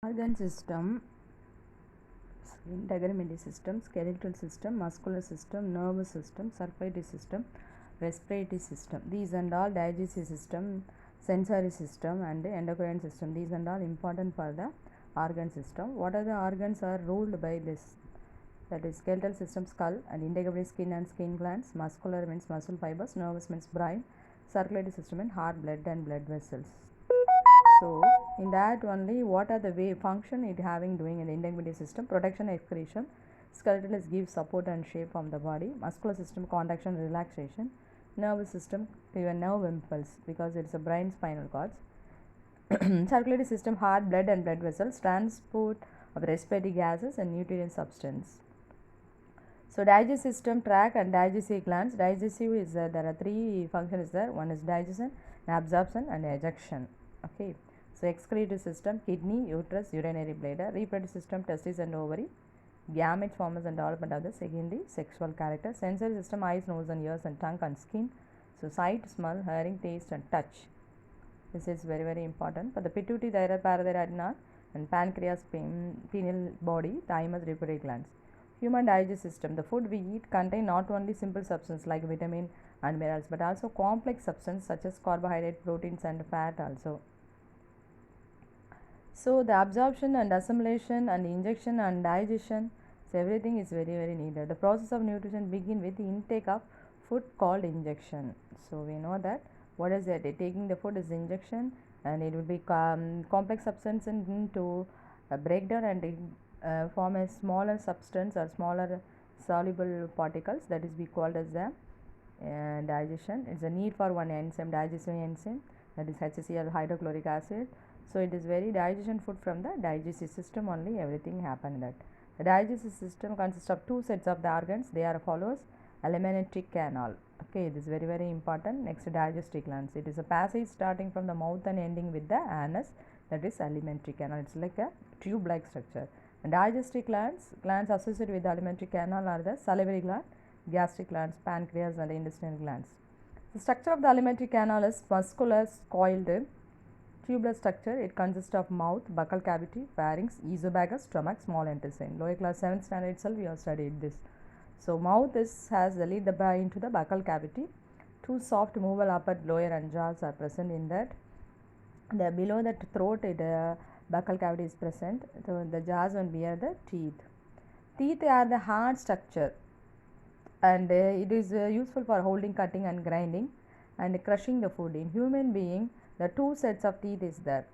Organ system, integumentary system, skeletal system, muscular system, nervous system, circulatory system, respiratory system. These and all digestive system, sensory system, and endocrine system. These and all important for the organ system. What are the organs are ruled by this? That is skeletal system, skull, and integumentary skin and skin glands. Muscular means muscle fibers. Nervous means brain. Circulatory system and heart, blood, and blood vessels. So in that only what are the way function it having doing in the integumentary system? Protection, excretion. Skeletal is give support and shape from the body. Muscular system, contraction, relaxation. Nervous system, give a nerve impulse because it's a brain spinal cords. Circulatory system, heart, blood, and blood vessels. Transport of respiratory gases and nutrient substance. So digestive system, tract and digestive glands. Digestive is there are three functions there. One is digestion, absorption, and ejection. Okay. So excretory system, kidney, uterus, urinary bladder. Reproductive system, testes and ovary. Gamete formation and development of the secondary sexual character. Sensory system, eyes, nose and ears and tongue and skin. So sight, smell, hearing, taste and touch. This is very important. For the pituitary, thyroid, parathyroid adrenal and pancreas, pineal body, thymus, reproductive glands. Human digestive system. The food we eat contain not only simple substance like vitamin and minerals but also complex substance such as carbohydrate, proteins and fat also. So the absorption and assimilation and injection and digestion, so everything is very needed. The process of nutrition begin with the intake of food called injection. So we know that what is that? Taking the food is injection, and it will be complex substance into break down and form a smaller substance or smaller soluble particles, that is we called as the digestion. It's a need for one enzyme, digestive enzyme, that is HCl, hydrochloric acid. So it is very digestion food from the digestive system only everything happen that. The digestive system consists of two sets of the organs. They are follows: alimentary canal. Okay, this is very important. Next, digestive glands. It is a passage starting from the mouth and ending with the anus, that is alimentary canal. It's like a tube-like structure. And digestive glands associated with the alimentary canal are the salivary gland, gastric glands, pancreas, and the intestinal glands. The structure of the alimentary canal is muscular, coiled, tubular structure. It consists of mouth, buccal cavity, pharynx, esophagus, stomach, small intestine. Lower class 7th standard itself we have studied this. So mouth has the lead into the buccal cavity. Two soft movable upper, lower and jaws are present in that. The below the throat buccal cavity is present. So the jaws will bear the teeth. Teeth are the hard structure, and it is useful for holding, cutting and grinding and crushing the food. In human being, the two sets of teeth is there.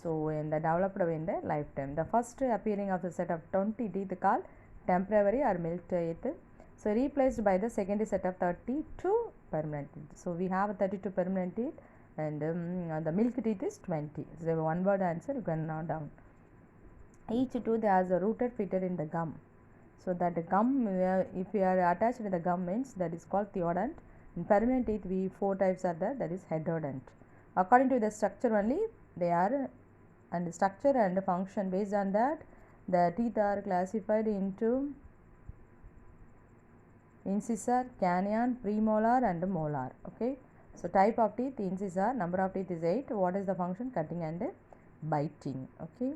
So in the developed in the lifetime, the first appearing of the set of 20 teeth called temporary or milk teeth, so replaced by the secondary set of 32 permanent teeth. So we have 32 permanent teeth, and the milk teeth is 20. So one word answer you can note down. Each tooth has a rooted fitted in the gum. So that the gum, if we are attached to the gum means that is called theodont. In permanent teeth, we 4 types are there, that is heterodont. According to the structure only they are, and the structure and function based on that the teeth are classified into incisor, canine, premolar and molar. Okay. So type of teeth, incisor, number of teeth is 8. What is the function? Cutting and biting. Okay.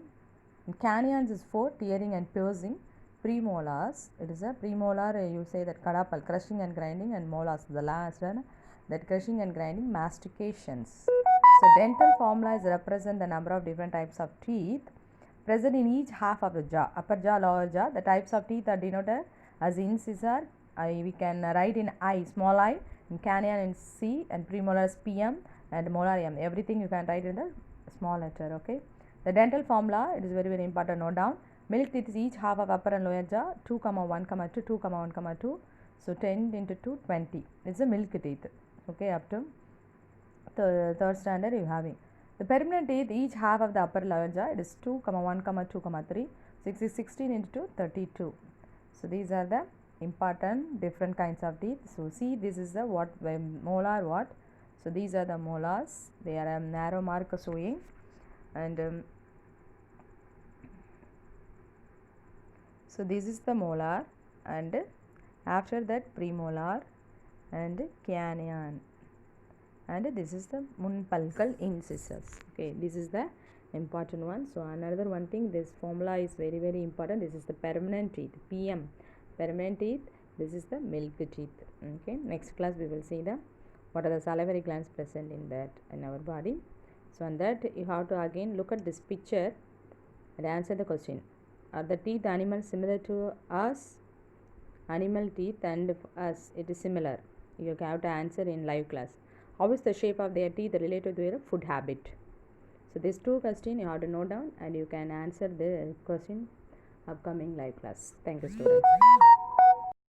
In canines is 4, tearing and piercing. Premolars, it is a premolar, you say that kadapal, crushing and grinding, and molars, the last one, that crushing and grinding, mastications. So dental formulas represent the number of different types of teeth present in each half of the jaw, upper jaw, lower jaw. The types of teeth are denoted as incisor, we can write in I, small I, in canine in C, and premolars PM, and molar M. Everything you can write in the small letter. Okay. The dental formula, it is very important, note down. Milk teeth is each half of upper and lower jaw, 2, 1, 2, 2, 1, 2. So 10 into 2, 20. It's a milk teeth. Okay, up to the third standard you having. The permanent teeth, each half of the upper lower jaw, it is 2, 1, 2, 3. 6 is 16 into 2, 32. So these are the important different kinds of teeth. So see, this is the what molar what. So these are the molars. They are a narrow mark showing, and so this is the molar, and after that premolar and canine, and this is the munpalkal incisors. Okay, this is the important one. So another one thing, this formula is very very important. This is the permanent teeth, PM, permanent teeth. This is the milk teeth. Okay, next class we will see the what are the salivary glands present in that in our body. So on that you have to again look at this picture and answer the question. Are the teeth animals similar to us? Animal teeth and us, it is similar. You have to answer in live class. How is the shape of their teeth related to their food habit? So these two questions you have to note down and you can answer the question upcoming live class. Thank you, students.